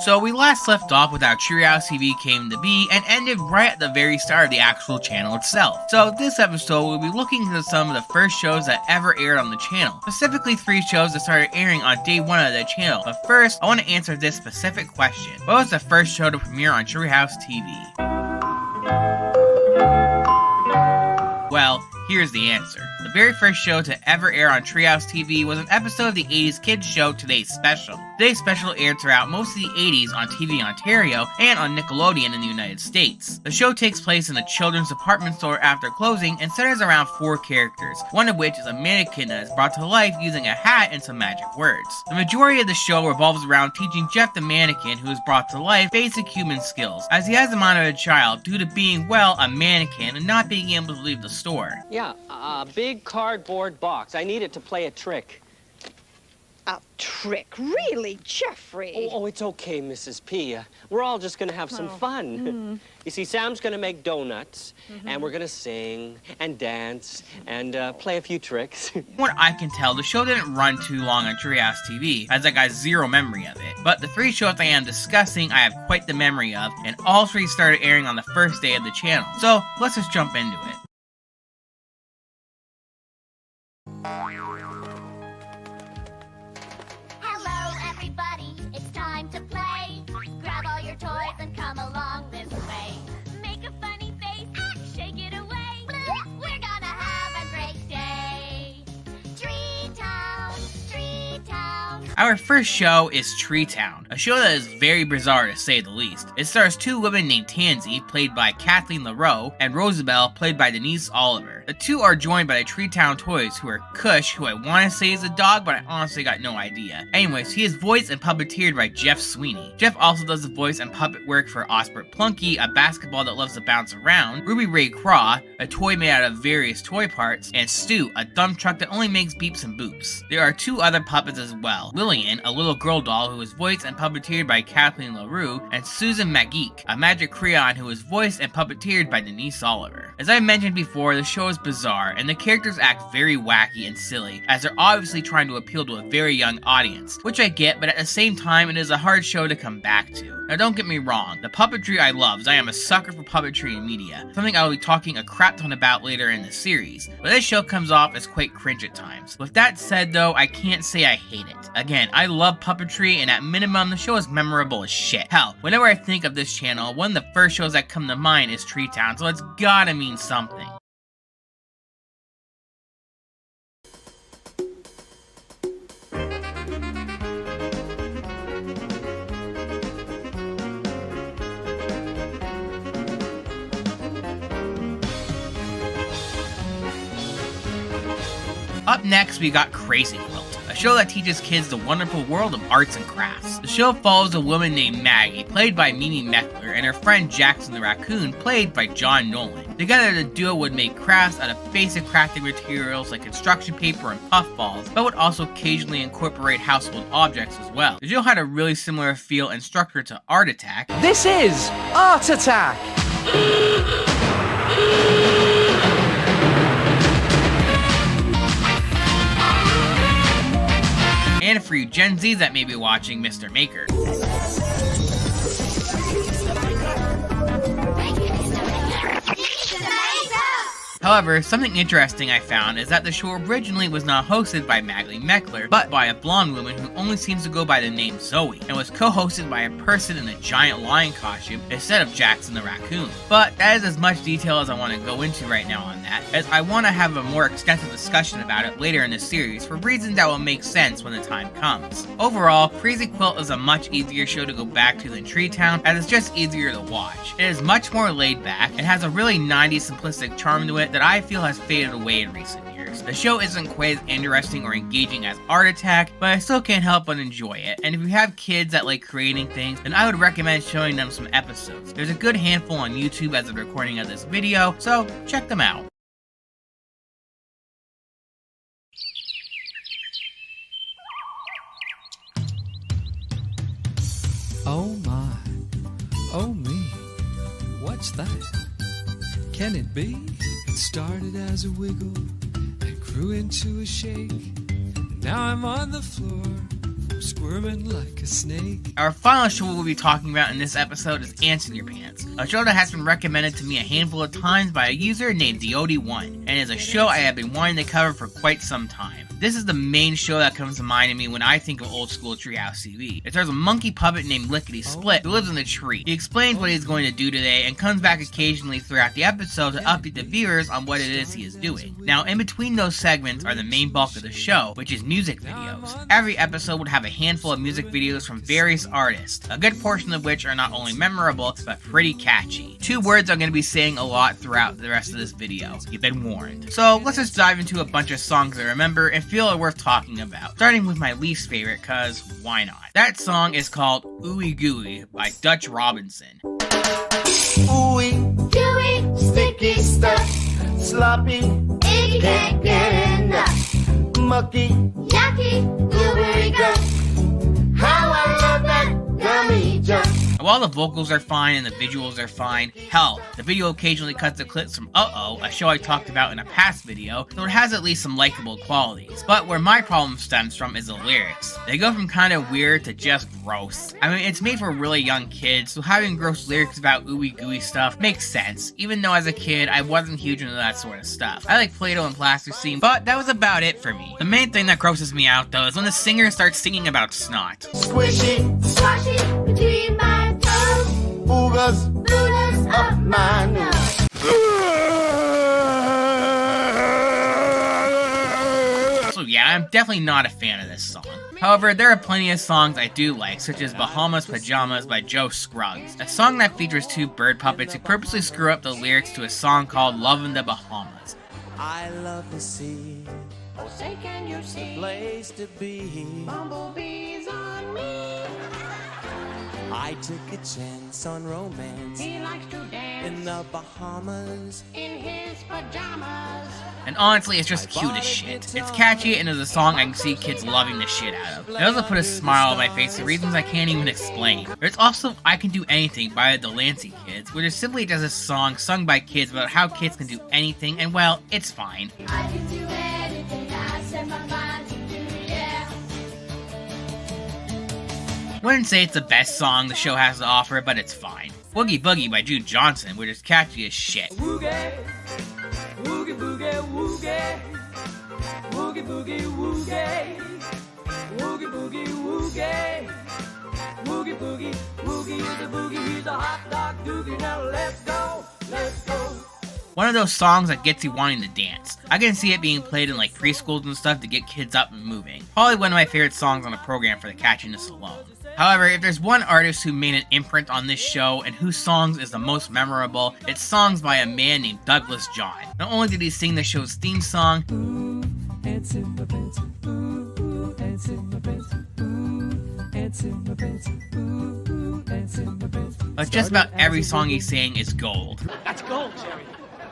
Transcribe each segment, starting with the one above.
So we last left off with how Treehouse TV came to be and ended right at the very start of the actual channel itself. So this episode we'll be looking into some of the first shows that ever aired on the channel, specifically 3 shows that started airing on day 1 of the channel. But first, I want to answer this specific question. What was the first show to premiere on Treehouse TV? Well, here's the answer. The very first show to ever air on Treehouse TV was an episode of the 80s kids show Today's Special. Today's Special aired throughout most of the 80s on TV Ontario and on Nickelodeon in the United States. The show takes place in a children's department store after closing and centers around 4 characters, one of which is a mannequin that is brought to life using a hat and some magic words. The majority of the show revolves around teaching Jeff the mannequin, who is brought to life, basic human skills, as he has them out of a child due to being, well, a mannequin and not being able to leave the store. Yeah, a big cardboard box. I need it to play a trick. A trick? Really, Jeffrey? Oh, it's okay, Mrs. P. We're all just gonna have some fun. You see, Sam's gonna make donuts, and we're gonna sing and dance and play a few tricks. What I can tell, the show didn't run too long on Treehouse TV, as I got zero memory of it. But the 3 shows I am discussing, I have quite the memory of, and all 3 started airing on the first day of the channel. So let's just jump into it. Hello, everybody, it's time to play. Grab all your toys and come along this way. Make a funny face, shake it away. We're gonna have a great day. Treehouse, Treehouse. Our first show is Treetown, a show that is very bizarre to say the least. It stars 2 women named Tansy, played by Kathleen LaRoe, and Rosabelle, played by Denise Oliver. The 2 are joined by the Treetown toys, who are Kush, who I want to say is a dog, but I honestly got no idea. Anyways, he is voiced and puppeteered by Jeff Sweeney. Jeff also does the voice and puppet work for Osbert Plunky, a basketball that loves to bounce around, Ruby Ray Craw, a toy made out of various toy parts, and Stu, a dump truck that only makes beeps and boops. There are 2 other puppets as well. Lillian, a little girl doll who is voiced and puppeteered by Kathleen LaRue, and Susan McGeek, a magic crayon who is voiced and puppeteered by Denise Oliver. As I mentioned before, the show is bizarre, and the characters act very wacky and silly, as they're obviously trying to appeal to a very young audience, which I get, but at the same time, it is a hard show to come back to. Now don't get me wrong, the puppetry I love, as I am a sucker for puppetry in media, something I will be talking a crap ton about later in the series, but this show comes off as quite cringe at times. With that said though, I can't say I hate it. Again, I love puppetry, and at minimum, the show is memorable as shit. Hell, whenever I think of this channel, one of the first shows that come to mind is Treetown, so it's gotta mean something. Up next, we got Crazy Quilt, a show that teaches kids the wonderful world of arts and crafts. The show follows a woman named Maggie, played by Mimi Meckler, and her friend Jackson the Raccoon, played by John Nolan. Together, the duo would make crafts out of basic crafting materials like construction paper and puffballs, but would also occasionally incorporate household objects as well. The show had a really similar feel and structure to Art Attack. This is Art Attack! And for you Gen Zs that may be watching, Mr. Maker. However, something interesting I found is that the show originally was not hosted by Maggie Meckler, but by a blonde woman who only seems to go by the name Zoe, and was co-hosted by a person in a giant lion costume instead of Jackson the Raccoon. But that is as much detail as I want to go into right now on that, as I want to have a more extensive discussion about it later in the series for reasons that will make sense when the time comes. Overall, Crazy Quilt is a much easier show to go back to than Treetown, as it's just easier to watch. It is much more laid back, and has a really 90s simplistic charm to it that I feel has faded away in recent years. The show isn't quite as interesting or engaging as Art Attack, but I still can't help but enjoy it, and if you have kids that like creating things, then I would recommend showing them some episodes. There's a good handful on YouTube as of the recording of this video, so check them out. Oh my, oh me, what's that? Can it be? It started as a wiggle and grew into a shake. Now I'm on the floor, squirming like a snake. Our final show we'll be talking about in this episode is Ants in Your Pants, a show that has been recommended to me a handful of times by a user named Diody1, and is a show I have been wanting to cover for quite some time. This is the main show that comes to mind to me when I think of old school Treehouse TV. It stars a monkey puppet named Lickety Split who lives in a tree. He explains what he's going to do today and comes back occasionally throughout the episode to update the viewers on what it is he is doing. Now, in between those segments are the main bulk of the show, which is music videos. Every episode would have a handful of music videos from various artists, a good portion of which are not only memorable, but pretty catchy. Two words I'm going to be saying a lot throughout the rest of this video. You've been warned. So let's just dive into a bunch of songs I remember and feel are worth talking about, starting with my least favorite, cause why not? That song is called Ooey Gooey by Dutch Robinson. Ooey, gooey, sticky stuff, sloppy, Iggy can't get enough. mucky, Yucky, blueberry gum. how I love that gummy jump. While the vocals are fine and the visuals are fine, hell, the video occasionally cuts to clips from Uh-Oh, a show I talked about in a past video, so it has at least some likable qualities. But where my problem stems from is the lyrics. They go from kinda weird to just gross. I mean, it's made for really young kids, so having gross lyrics about ooey gooey stuff makes sense, even though as a kid, I wasn't huge into that sort of stuff. I like Play-Doh and Plasticine, but that was about it for me. The main thing that grosses me out, though, is when the singer starts singing about snot. Squishy, Squashy between my toes. boogers Buddha's up my nose. So yeah, I'm definitely not a fan of this song. However, there are plenty of songs I do like, such as Bahamas Pajamas by Joe Scruggs, a song that features two bird puppets who purposely screw up the lyrics to a song called Love in the Bahamas. I love the sea. Oh, say can you see Place to be. bumblebees on me? I took a chance on romance He likes to dance in the Bahamas. in his pajamas. And honestly, it's just cute as shit. It's catchy and is a song I can see kids loving the shit out of. It also put a smile on my face for reasons I can't even explain. There's also I Can Do Anything by the Delancey Kids, which is simply just a song sung by kids about how kids can do anything, and well, it's fine. I can do anything I set my mind to do, yeah. Wouldn't say it's the best song the show has to offer, but it's fine. Woogie Boogie by Jude Johnson, which is catchy as shit. Woogie, woogie boogie woogie, woogie boogie woogie, woogie boogie woogie, woogie boogie woogie is a boogie, he's a hot dog doogie. Now let's go, let's go. One of those songs that gets you wanting to dance. I can see it being played in like preschools and stuff to get kids up and moving. Probably one of my favorite songs on the program for the catchiness alone. However, if there's one artist who made an imprint on this show and whose songs is the most memorable, it's songs by a man named Douglas John. Not only did he sing the show's theme song, Ants in my pants, ooh, ants in my pants, ooh, ants in my pants, ooh, ants in my pants. but just about every song he sang is gold. That's gold, Jerry.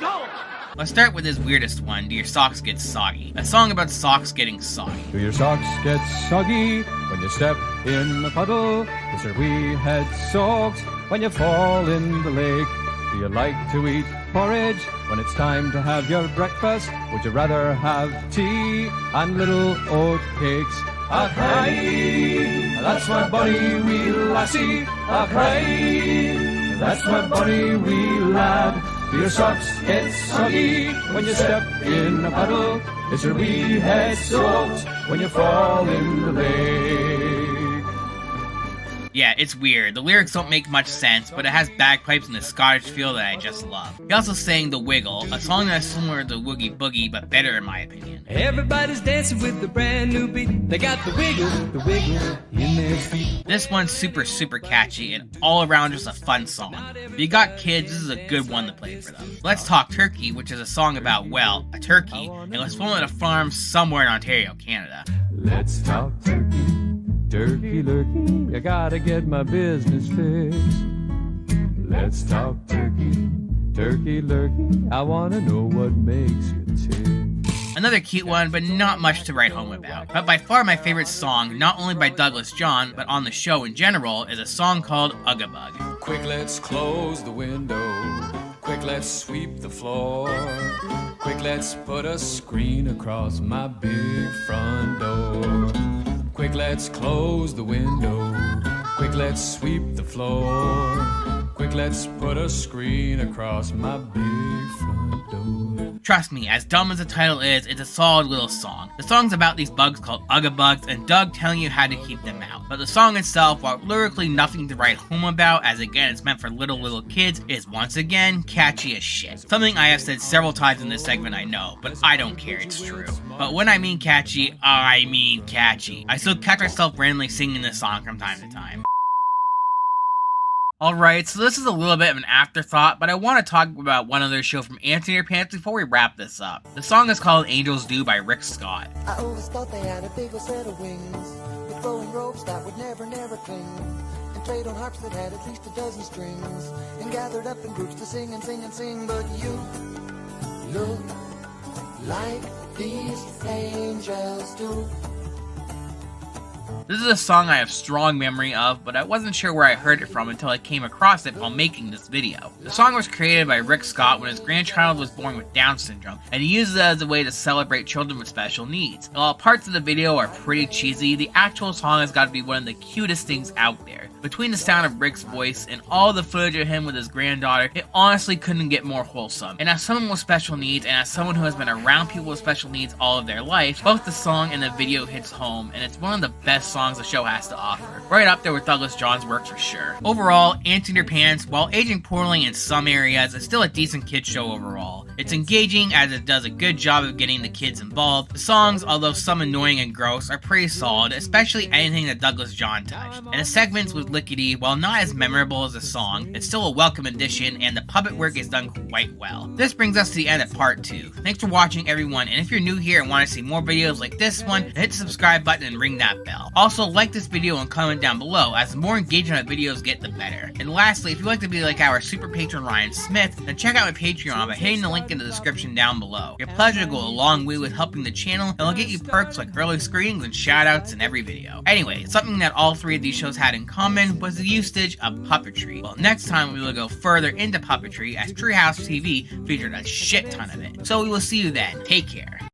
Gold! Let's start with his weirdest one, Do Your Socks Get Soggy? A song about socks getting soggy. Do your socks get soggy when you step in the puddle? Is your wee head soaked when you fall in the lake? Do you like to eat porridge when it's time to have your breakfast? Would you rather have tea and little oat cakes? A cry, that's my bonny wee lassie. A cry, that's my bonny wee lad. Do your socks get soggy when you step in a puddle? Is your wee head soaked when you fall in the lake? Yeah, it's weird. The lyrics don't make much sense, but it has bagpipes and a Scottish feel that I just love. He also sang The Wiggle, a song that's similar to Woogie Boogie, but better in my opinion. Everybody's dancing with the brand new beat. They got the wiggle in their feet. This one's super catchy and all around just a fun song. If you got kids, this is a good one to play for them. Let's Talk Turkey, which is a song about, well, a turkey, and was filmed at a farm somewhere in Ontario, Canada. Let's talk turkey, turkey lurkey. I gotta get my business fixed. Let's talk turkey, turkey lurkey. I wanna know what makes you tick. Another cute one, but not much to write home about. But by far my favorite song, not only by Douglas John, but on the show in general, is a song called Ugga-Bug. Quick, let's close the window. Quick, let's sweep the floor. Quick, let's put a screen across my big front door. Quick, Quick, let's close the window. Quick, let's sweep the floor. Quick, let's put a screen across my big front door. Trust me, as dumb as the title is, it's a solid little song. The song's about these bugs called Ugga-bugs and Doug telling you how to keep them out. But the song itself, while lyrically nothing to write home about, as again it's meant for little kids, is once again catchy as shit. Something I have said several times in this segment, I know, but I don't care, it's true. But when I mean catchy, I mean catchy. I still catch myself randomly singing this song from time to time. Alright, so this is a little bit of an afterthought, but I want to talk about one other show from Ants in Your Pants before we wrap this up. The song is called Angels Do by Rick Scott. I always thought they had a big old set of wings, with flowing ropes that would never cling, and played on harps that had at least a dozen strings, and gathered up in groups to sing and sing and sing. But you look like these angels do. This is a song I have strong memory of, but I wasn't sure where I heard it from until I came across it while making this video. The song was created by Rick Scott when his grandchild was born with Down syndrome, and he uses it as a way to celebrate children with special needs. While parts of the video are pretty cheesy, the actual song has got to be one of the cutest things out there. Between the sound of Rick's voice and all the footage of him with his granddaughter, it honestly couldn't get more wholesome. And as someone with special needs, and as someone who has been around people with special needs all of their life, both the song and the video hits home, and it's one of the best songs the show has to offer. Right up there with Douglas John's work for sure. Overall, Ants in Your Pants, while aging poorly in some areas, is still a decent kids show overall. It's engaging as it does a good job of getting the kids involved. The songs, although some annoying and gross, are pretty solid, especially anything that Douglas John touched. And the segments with Lickety, while not as memorable as the song, it's still a welcome addition, and the puppet work is done quite well. This brings us to the end of part 2. Thanks for watching, everyone, and if you're new here and want to see more videos like this one, hit the subscribe button and ring that bell. Also, like this video and comment down below, as the more engagement my videos get, the better. And lastly, if you'd like to be like our super patron Ryan Smith, then check out my Patreon by hitting the link in the description down below. Your pledge will go a long way with helping the channel, and will get you perks like early screenings and shoutouts in every video. Anyway, something that all three of these shows had in common was the usage of puppetry. Well, next time we will go further into puppetry, as Treehouse TV featured a shit ton of it. So we will see you then. Take care.